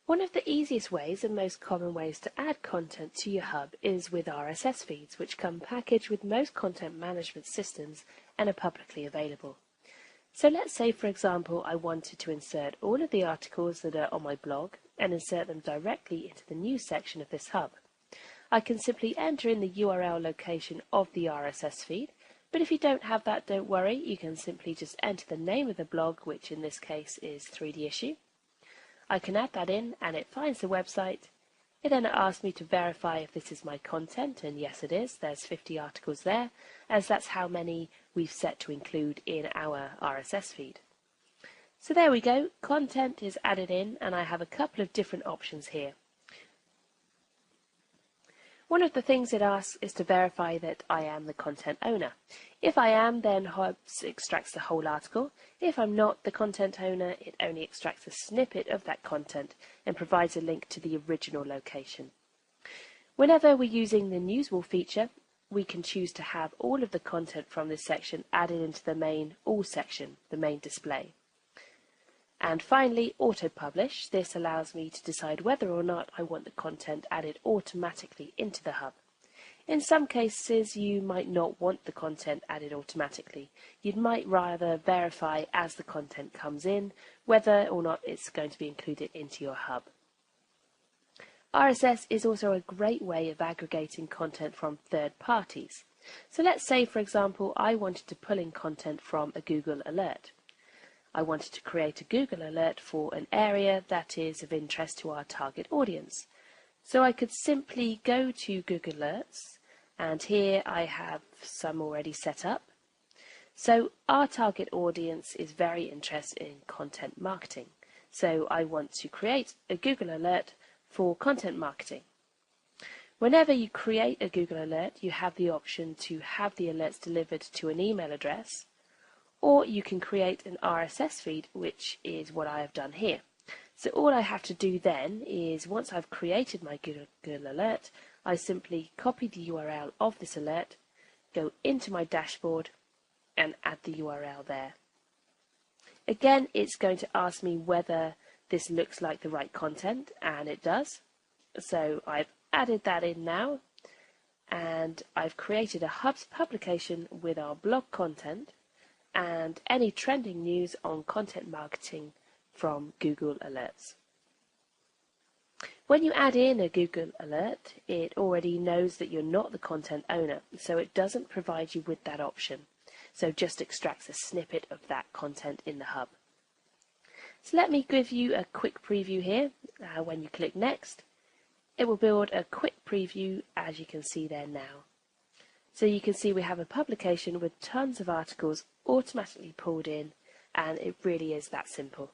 One of the easiest ways and most common ways to add content to your hub is with RSS feeds, which come packaged with most content management systems and are publicly available. So let's say, for example, I wanted to insert all of the articles that are on my blog and insert them directly into the news section of this hub. I can simply enter in the URL location of the RSS feed, but if you don't have that, don't worry, you can simply just enter the name of the blog, which in this case is 3D Issue. I can add that in and it finds the website. It then asks me to verify if this is my content, and yes it is, there's 50 articles there, as that's how many we've set to include in our RSS feed. So there we go, content is added in and I have a couple of different options here. One of the things it asks is to verify that I am the content owner. If I am, then Hubs extracts the whole article. If I'm not the content owner, it only extracts a snippet of that content and provides a link to the original location. Whenever we're using the News Wall feature, we can choose to have all of the content from this section added into the main All section, the main display. And finally, auto-publish. This allows me to decide whether or not I want the content added automatically into the hub. In some cases, you might not want the content added automatically. You might rather verify as the content comes in whether or not it's going to be included into your hub. RSS is also a great way of aggregating content from third parties. So let's say, for example, I wanted to pull in content from a Google alert. I wanted to create a Google alert for an area that is of interest to our target audience. So I could simply go to Google Alerts, and here I have some already set up. So our target audience is very interested in content marketing. So I want to create a Google alert for content marketing. Whenever you create a Google alert, you have the option to have the alerts delivered to an email address, or you can create an RSS feed, which is what I have done here. So all I have to do then is, once I've created my Google alert, I simply copy the URL of this alert, go into my dashboard and add the URL there. Again, it's going to ask me whether this looks like the right content, and it does. So I've added that in now, and I've created a Hubs publication with our blog content and any trending news on content marketing from Google Alerts. When you add in a Google alert, it already knows that you're not the content owner, so it doesn't provide you with that option. So just extracts a snippet of that content in the hub. So let me give you a quick preview here. When you click Next, it will build a quick preview, as you can see there now. So you can see we have a publication with tons of articles automatically pulled in, and it really is that simple.